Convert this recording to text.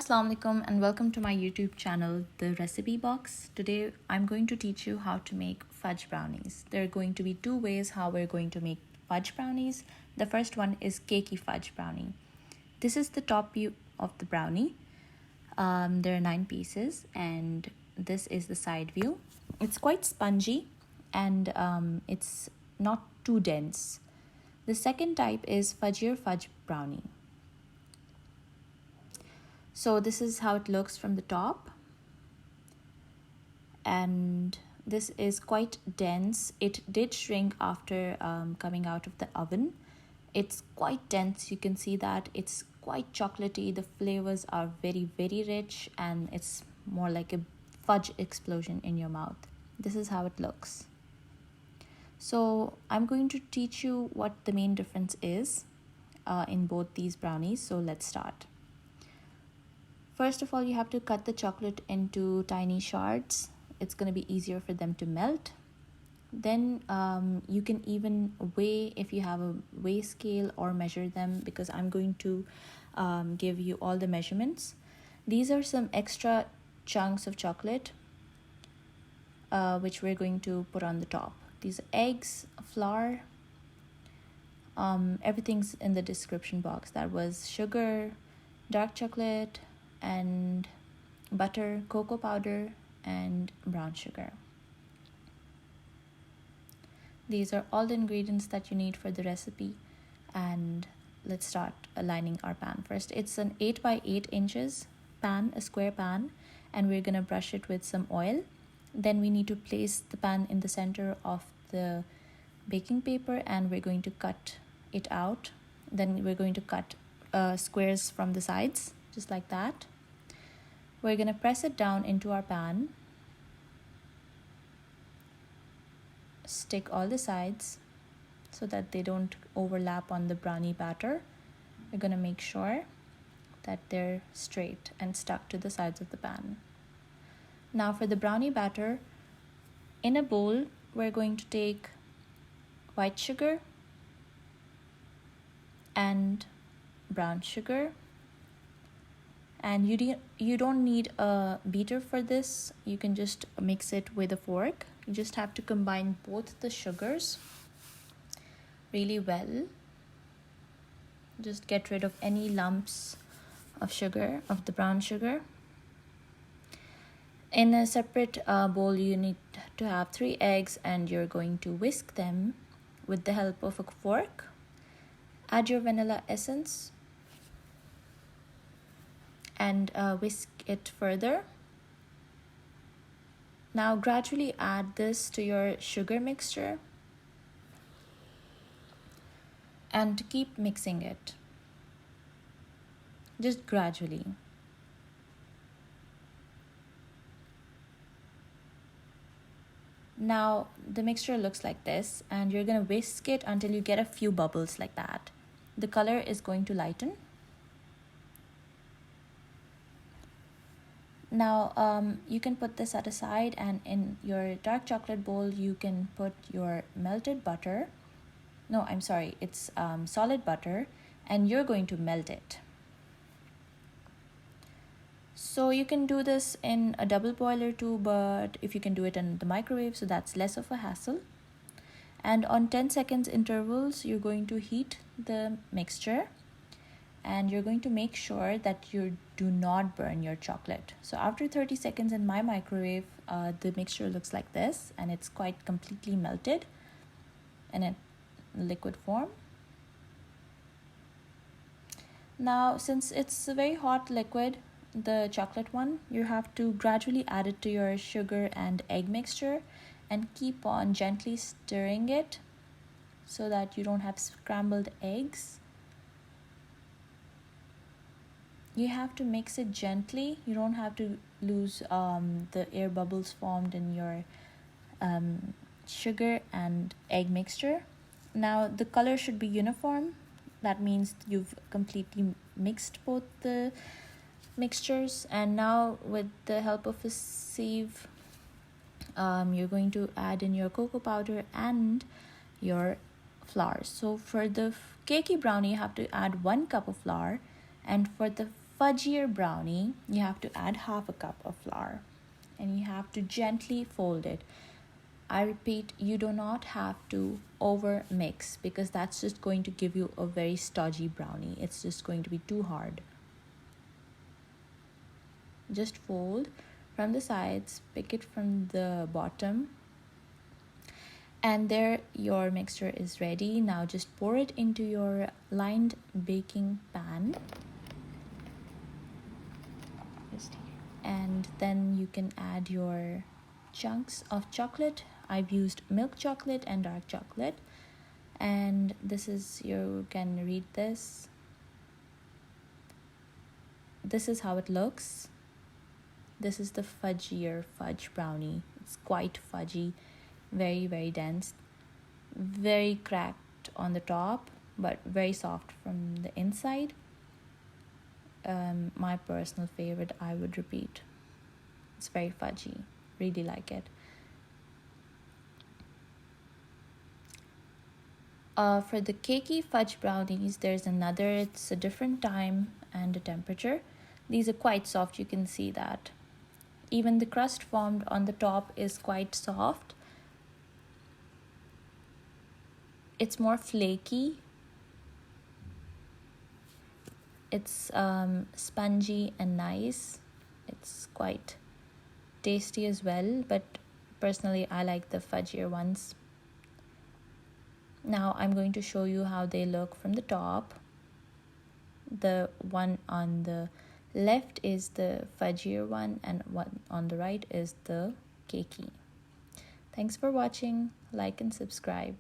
Assalamu alaikum and welcome to my YouTube channel, The Recipe Box. Today I'm going to teach you how to make fudge brownies. There are going to be two ways how we're going to make fudge brownies. The first one is cakey fudge brownie. This is the top view of the brownie. There are 9 pieces and this is the side view. It's quite spongy and it's not too dense. The second type is fudge brownie. So this is how it looks from the top, and this is quite dense. It did shrink after coming out of the oven. It's quite dense. You can see that it's quite chocolatey. The flavors are very rich and it's more like a fudge explosion in your mouth. This is how it looks. So I'm going to teach you what the main difference is in both these brownies. So let's start. First of all, you have to cut the chocolate into tiny shards. It's going to be easier for them to melt. Then you can even weigh if you have a weigh scale or measure them, because I'm going to give you all the measurements. These are some extra chunks of chocolate which we're going to put on the top. These are eggs, flour, everything's in the description box. That was sugar, dark chocolate, and butter, cocoa powder, and brown sugar. These are all the ingredients that you need for the recipe, and let's start aligning our pan. First, it's an 8 by 8 inches pan, a square pan, and we're gonna brush it with some oil. Then we need to place the pan in the center of the baking paper, and we're going to cut it out. Then we're going to cut squares from the sides, just like that. We're going to press it down into our pan. Stick all the sides so that they don't overlap on the brownie batter. We're going to make sure that they're straight and stuck to the sides of the pan. Now for the brownie batter, in a bowl, we're going to take white sugar and brown sugar. And you don't need a beater for this. You can just mix it with a fork. You just have to combine both the sugars really well. Just get rid of any lumps of sugar, of the brown sugar. In a separate bowl, you need to have 3 eggs, and you're going to whisk them with the help of a fork. Add your vanilla essence and whisk it further. Now gradually add this to your sugar mixture and keep mixing it, just gradually. Now the mixture looks like this, and you're going to whisk it until you get a few bubbles like that. The color is going to lighten. Now you can put this at a side, and in your dark chocolate bowl you can put your melted butter. No, I'm sorry, it's solid butter, and you're going to melt it. So you can do this in a double boiler too, but if you can do it in the microwave, so that's less of a hassle. And on 10 seconds intervals, you're going to heat the mixture, and you're going to make sure that you do not burn your chocolate. So after 30 seconds in my microwave, the mixture looks like this, and it's quite completely melted in a liquid form. Now, since it's a very hot liquid, the chocolate one, you have to gradually add it to your sugar and egg mixture and keep on gently stirring it so that you don't have scrambled eggs. You have to mix it gently. You don't have to lose the air bubbles formed in your sugar and egg mixture. Now the color should be uniform. That means you've completely mixed both the mixtures. And now with the help of a sieve, you're going to add in your cocoa powder and your flour. So for the cakey brownie, you have to add 1 cup of flour, and for the fudgier brownie, you have to add half a cup of flour and you have to gently fold it. I repeat, you do not have to over mix because that's just going to give you a very stodgy brownie. It's just going to be too hard. Just fold from the sides, pick it from the bottom, and there your mixture is ready. Now just pour it into your lined baking pan. And then you can add your chunks of chocolate. I've used milk chocolate and dark chocolate, and this is, you can read this. This is how it looks. This is the fudgier fudge brownie. It's quite fudgy, very dense, very cracked on the top, but very soft from the inside. My personal favorite, I would repeat. It's very fudgy, really like it. For the cakey fudge brownies, there's another, it's a different time and a temperature. These are quite soft, you can see that. Even the crust formed on the top is quite soft. It's more flaky. It's spongy and nice. It's quite tasty as well, but personally I like the fudgier ones. Now I'm going to show you how they look from the top. The one on the left is the fudgier one and one on the right is the cakey. Thanks for watching. Like and subscribe.